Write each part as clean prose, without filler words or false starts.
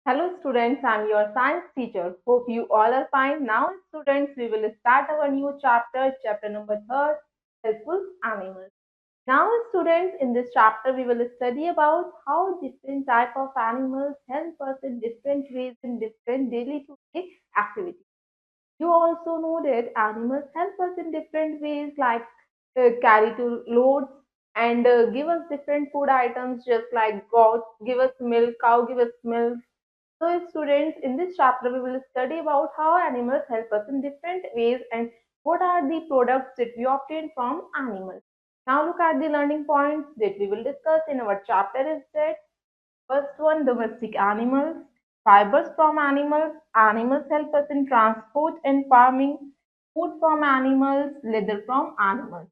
Hello students, I am your science teacher. Hope you all are fine. Now students, we will start our new chapter, chapter number 3, helpful animals. Now students, in this chapter we will study about how different type of animals help us in different ways in different daily to day activities. You also know that animals help us in different ways like carry to loads and give us different food items just like goat give us milk, cow give us milk. So, students, in this chapter, we will study about how animals help us in different ways and what are the products that we obtain from animals. Now, look at the learning points that we will discuss in our chapter is that first one, domestic animals, fibers from animals, animals help us in transport and farming, food from animals, leather from animals.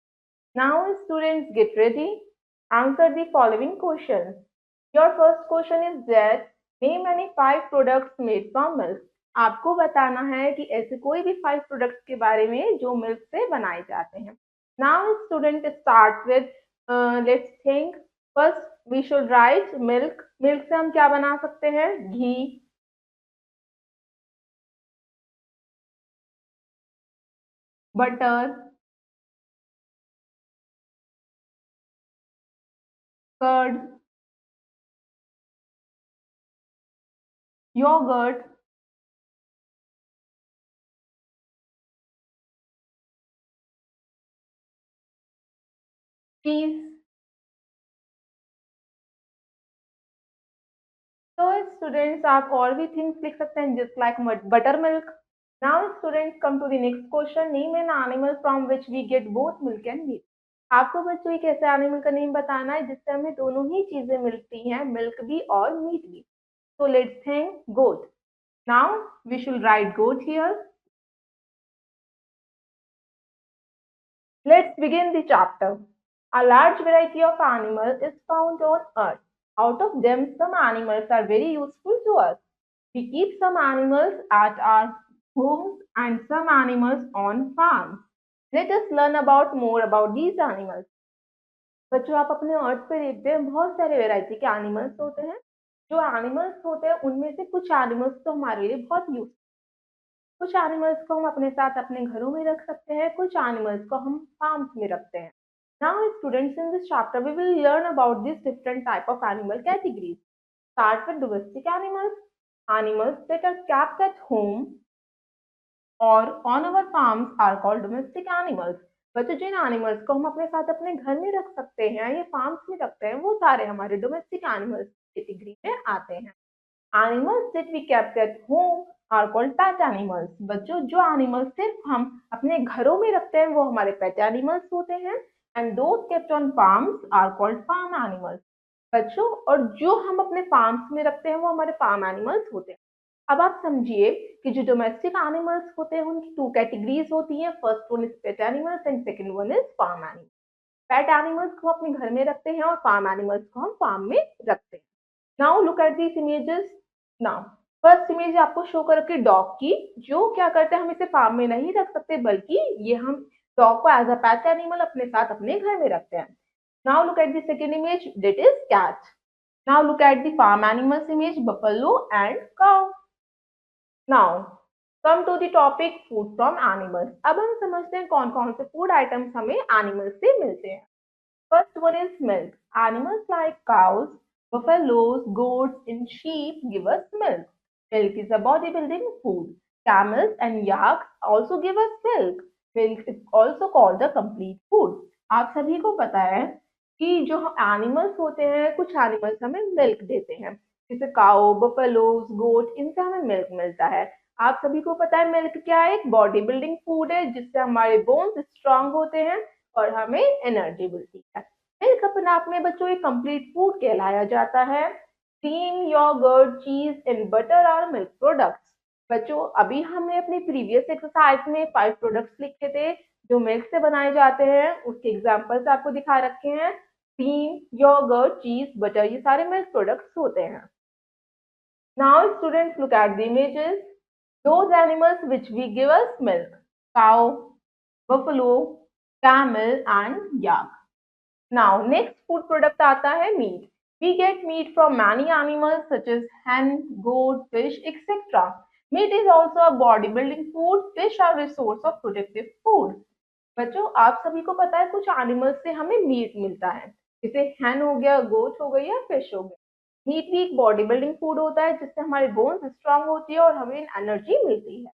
Now, students, get ready. Answer the following questions. Your first question is that name any 5 products made from milk. आपको बताना है कि ऐसे कोई भी 5 products के बारे में जो मिल्क से बनाए जाते हैं. Now, student start with let's think. First, we should write milk. Milk से हम क्या बना सकते हैं? घी, बटर, कर्ड, योगर्ट, चीज. तो स्टूडेंट्स आप और भी थिंग्स लिख सकते हैं just like butter milk. Now students come to the next question. Name an animal from which we get both milk and meat. आपको बच्चों एक ऐसे एनिमल का नेम बताना है जिससे हमें दोनों ही चीजें मिलती हैं, मिल्क भी और मीट भी. So let's think goat. Now we should write goat here. Let's begin the chapter. A large variety of animals is found on earth. Out of them, some animals are very useful to us. We keep some animals at our homes and some animals on farms. Let us learn about more about these animals. बच्चों आप अपने अर्थ पे देखते हैं बहुत सारे variety के animals होते हैं. जो एनिमल्स होते हैं उनमें से कुछ एनिमल्स तो हमारे लिए बहुत यूज. कुछ एनिमल्स को हम अपने साथ अपने घरों में रख सकते हैं, कुछ एनिमल्स को हम फार्म्स में रखते हैं. Now students, in this chapter we will learn about this different type of animal categories. Start with domestic animals. Animals that are kept at home or on our farms are called domestic animals. बच्चों जिन animals को हम अपने साथ अपने घर में रख सकते हैं या फार्म्स में रखते हैं वो सारे हमारे डोमेस्टिक एनिमल्स कैटेगरी में आते हैं. Animals that we kept at home are called pet animals. बच्चों जो एनिमल्स सिर्फ हम अपने घरों में रखते हैं वो हमारे पेट एनिमल्स होते हैं. And those kept on farms are called farm animals. बच्चों और जो हम अपने फार्म्स में रखते हैं वो हमारे फार्म एनिमल्स होते हैं. अब आप समझिए कि जो डोमेस्टिक एनिमल्स होते हैं उनकी 2 कैटेगरीज होती हैं. First one is pet animals and second one is farm animals. Pet animals को अपने घर में रखते हैं और फार्म एनिमल्स को हम फार्म में रखते हैं. Now look at this images. Now first image आपको शो कर रखी डॉग की. जो क्या करते हैं हम इसे फार्म में नहीं रख सकते बल्कि ये हम डॉग को एज अ पेट एनिमल अपने साथ अपने घर में रखते हैं. Now look at the second image that is cat. Now look at the farm animals image buffalo and cow. Now come to the topic food from animals. अब हम समझते हैं कौन कौन से फूड आइटम्स हमें एनिमल्स से मिलते हैं. First one is milk. Animals like cows, buffaloes, goats, and sheep give us milk. Milk is a bodybuilding food. Camels and yaks also give us milk. Milk is also called the complete food. आप सभी को पता है कि जो animals होते हैं कुछ एनिमल्स हमें मिल्क देते हैं जैसे काउ, बफेलोज, गोट, इनसे हमें मिल्क मिलता है. आप सभी को पता है मिल्क क्या है? एक बॉडी बिल्डिंग फूड है जिससे हमारे बोन्स स्ट्रांग होते हैं और हमें एनर्जी मिलती है. मिल्क अपने आप में बच्चों एक कंप्लीट फूड कहलाया जाता है. Cream, yogurt, cheese and butter are milk products. बच्चों अभी हमने अपनी प्रीवियस एक्सरसाइज में 5 प्रोडक्ट्स लिखे थे जो मिल्क से बनाए जाते हैं. उसके एग्जांपल्स आपको दिखा रखे हैं. क्रीम, योगर्ट, चीज, बटर ये सारे मिल्क प्रोडक्ट्स होते हैं. Now students look at the images. Those animals which we give us milk: cow, buffalo, camel and yak. Now next food product आता है meet. We get meat from many animals such as hen, goat, fish, etc. Meat is also a bodybuilding food. Fish are a source of protective food. बच्चों, आप सभी को पता है कुछ animals से हमें मीट मिलता है, जैसे हैन हो गया, गोट हो गई या फिश हो गया। मीट भी एक बॉडी बिल्डिंग फूड होता है जिससे हमारी बोन्स स्ट्रांग होती है और हमें एनर्जी मिलती है।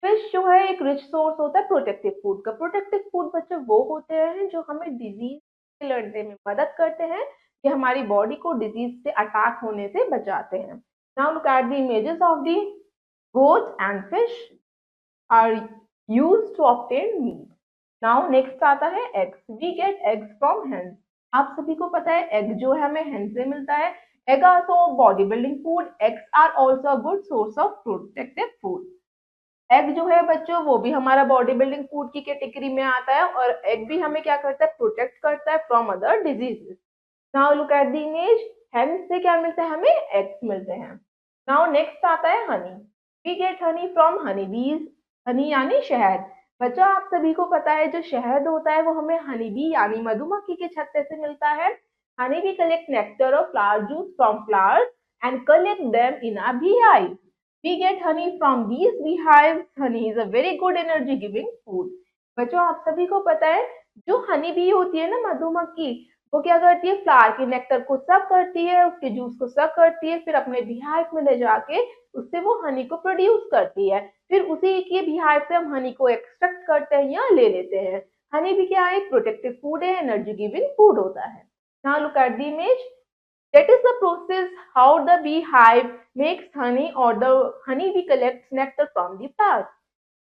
फिश जो है एक रिच सोर्स होता है प्रोटेक्टिव फूड का। प्रोटेक्टिव फूड बच्चों वो होते हैं जो हमें डिजीज से लड़ने में मदद करते हैं, कि हमारी बॉडी को डिजीज से अटैक होने से बचाते हैं। Now look at the images of the goat and fish are used to obtain meat. Now next आता है eggs. We get eggs from hens. आप सभी को पता है एग जो है हमें हेन से मिलता है। Egg also body building food. Eggs are also a good source of protective food. Egg जो है बच्चों वो भी हमारा बॉडी बिल्डिंग फूड की कैटेगरी में आता है, और एग भी हमें क्या करता है, प्रोटेक्ट करता है from other diseases. Now look at the image. हेन से क्या मिलता है, हमें एग्स मिलते हैं। नाउ नेक्स्ट आता है honey. We get honey from honey bees. Honey यानी शहद। बच्चों, आप सभी को पता है जो शहद होता है वो हमें हनी बी यानी मधुमक्खी के छत्ते से मिलता है। हनी बी कलेक्ट नेक्टर और flower juice from flowers and collect them in a beehive. We get honey from these beehives. Honey is a very good energy giving food. बच्चों, आप सभी को पता है जो हनी बी होती है ना, मधुमक्खी, वो क्या करती है, फ्लावर के नेक्टर को सक करती है, उसके जूस को सक करती है, फिर अपने बीहाइव में ले जाके उससे वो हनी को प्रोड्यूस करती है। फिर उसी के बीहाइव से हम हनी को एक्सट्रैक्ट करते हैं या ले लेते हैं। हनी भी क्या है, प्रोटेक्टिव फूड है, एनर्जी गिविंग फूड होता है। Now look at the image. That is the process how the beehive makes honey, or the honey bee collects nectar from the flowers.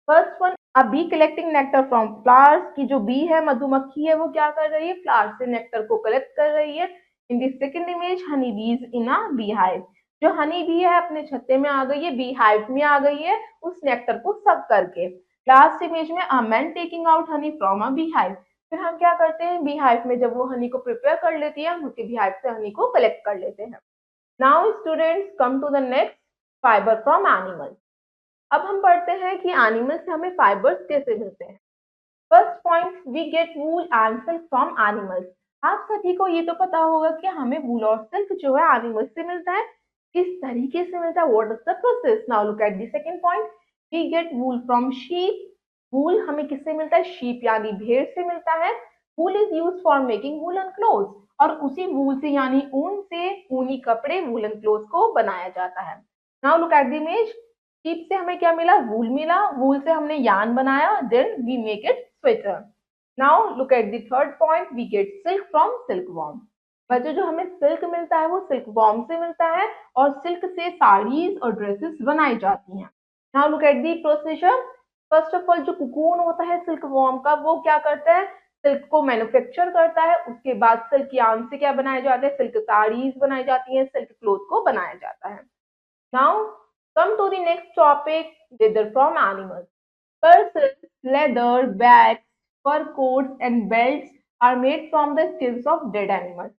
First one, a bee collecting nectar from flowers, की जो bee है, मधुमक्खी है, वो क्या कर रही है, फ्लावर से नेक्टर को कलेक्ट कर रही है। In the second image, Honey बीज इन अ beehive, जो हनी बी है अपने छत्ते में आ गई है, बी हाइव में आ गई है उस नेक्टर को सक करके। लास्ट इमेज में, a man taking out honey from a beehive। फिर हम क्या करते हैं, बीहाइव में जब वो हनी को प्रिपेयर कर लेती है, हम उसके बीहाइव से हनी को कलेक्ट कर लेते हैं। Now students come to the next, fibre from animal. अब हम पढ़ते हैं कि एनिमल से हमें फाइबर्स कैसे मिलते हैं। First point, we get wool and silk from animals. आप सभी को ये तो पता होगा कि हमें वूल और सिल्क जो है एनिमल से मिलता है। किस तरीके से मिलता है, what is the process. Now look at the second point, we get wool from sheep. Wool हमें किससे मिलता है, शीप यानी भेड़ से मिलता है। वूल is use for making woollen clothes, और उसी वूल से यानी ऊन से ऊनी कपड़े वूलन क्लोथ्स को बनाया जाता है। Now look at the image. Sheep से हमें क्या मिला, वूल मिला। वूल से हमने यान बनाया, then we make it sweater. Now look at the third point, we get silk from silk worm. बच्चों, जो हमें सिल्क मिलता है वो सिल्क वॉर्म से मिलता है, और सिल्क से साड़ीज और ड्रेसेस बनाई जाती हैं। Now look at the procedure. First of all, जो कुकून होता है सिल्क वॉर्म का, वो क्या करता है, सिल्क को मैन्युफैक्चर करता है। उसके बाद सिल्क यार्न से क्या बनाया जाता है, सिल्क साड़ीज बनाई जाती हैं, सिल्क क्लोथ को बनाया जाता है। Now come to the next topic, leather from animals. Purses, leather, bags, fur coats and belts are made from the skins of dead animals.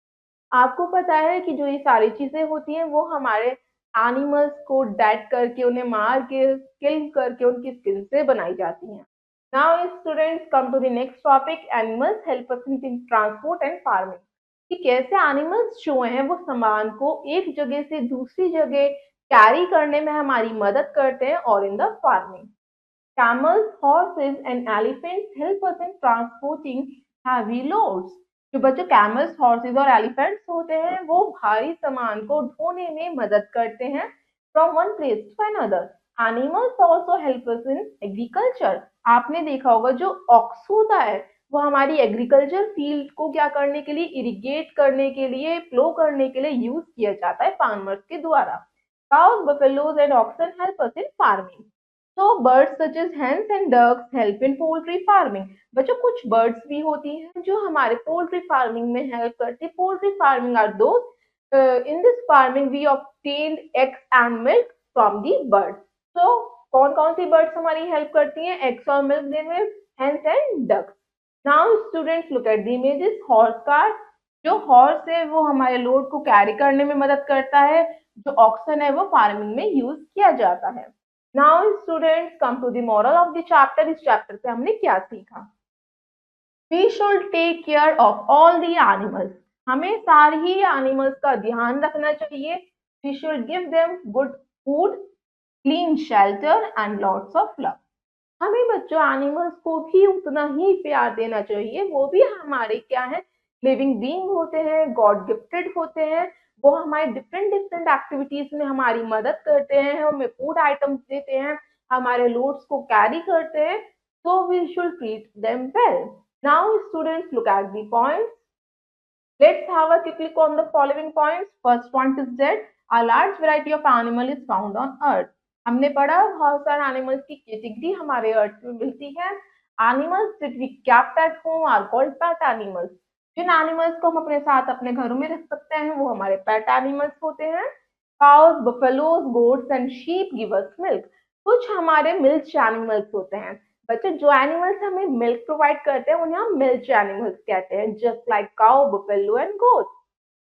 आपको पता है कि जो ये सारी चीजें होती हैं वो हमारे एनिमल्स को डेड करके, उन्हें मार के, किल करके उनकी स्किन से बनाई जाती हैं। Now students come to the next topic, animals help us in transport and farming. कि कैसे एनिमल्स जो हैं वो सामान को एक जगह से दूसरी जगह कैरी करने में हमारी मदद करते हैं, और in the farming. Camels, horses and elephants help us in transporting heavy loads. जो बच्चों कैमल्स, हॉर्सेस और एलिफेंट्स होते हैं वो भारी सामान को ढोने में मदद करते हैं from one place to another. Animals also help us in agriculture. आपने देखा होगा जो ऑक्स होता है वो हमारी एग्रीकल्चर फील्ड को क्या करने के लिए, इरिगेट करने के लिए, फ्लो करने के लिए यूज किया जाता है फार्मर्स के द्वारा। Cows, buffaloes and oxen help us in farming. तो birds such as hens and ducks help in poultry farming. बच्चों, कुछ birds भी होती हैं जो हमारे पोल्ट्री फार्मिंग में हेल्प करती है। Poultry farming are those in this farming we obtained eggs and milk from the birds. So कौन कौन सी birds हमारी हेल्प करती हैं एग्स और मिल्क देने में, hens and ducks. Now students look at the images. Horse cart, जो horse है वो हमारे लोड को कैरी करने में मदद करता है। जो ऑक्सन है वो फार्मिंग में यूज किया जाता है। Now students come to the moral of the chapter. इस चैप्टर से हमने क्या सीखा। We should take care of all the animals. हमें सारे ही एनिमल्स का ध्यान रखना चाहिए। We should give them good food, clean shelter and lots of love. हमें बच्चों एनिमल्स को भी उतना ही प्यार देना चाहिए। वो भी हमारे क्या है, लिविंग बीइंग होते हैं, गॉड गिफ्टेड होते हैं। वो हमारे डिफरेंट डिफरेंट एक्टिविटीज में हमारी मदद करते हैं, हमें फूड आइटम्स देते हैं, हमारे लोड्स को कैरी करते हैं। So we should treat them well. Now students, look at the points. Let's have a quick look on the following points. First point is that a large variety of animal is found on earth. हमने पढ़ा बहुत सारे animals की category हमारे अर्थ में मिलती है। Animals that we kept at home are called pet animals. जिन एनिमल्स को हम अपने साथ अपने घरों में रख सकते हैं वो हमारे पेट एनिमल्स होते हैं। Cows, buffaloes, goats and sheep give us milk. कुछ हमारे मिल्क एनिमल्स होते हैं। बच्चों, जो एनिमल्स हमें मिल्क प्रोवाइड करते हैं उन्हें हम मिल्क एनिमल्स कहते हैं, just like cow, buffalo and goat.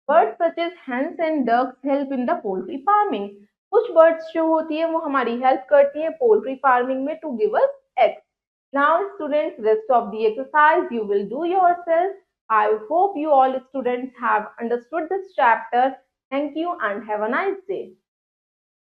Birds such as hens and ducks help in the poultry farming. कुछ बर्ड्स जो होती है वो हमारी हेल्प करती है पोल्ट्री फार्मिंग में to give us eggs. Now students, rest of the exercise you will do yourself. I hope you all students have understood this chapter. Thank you and have a nice day.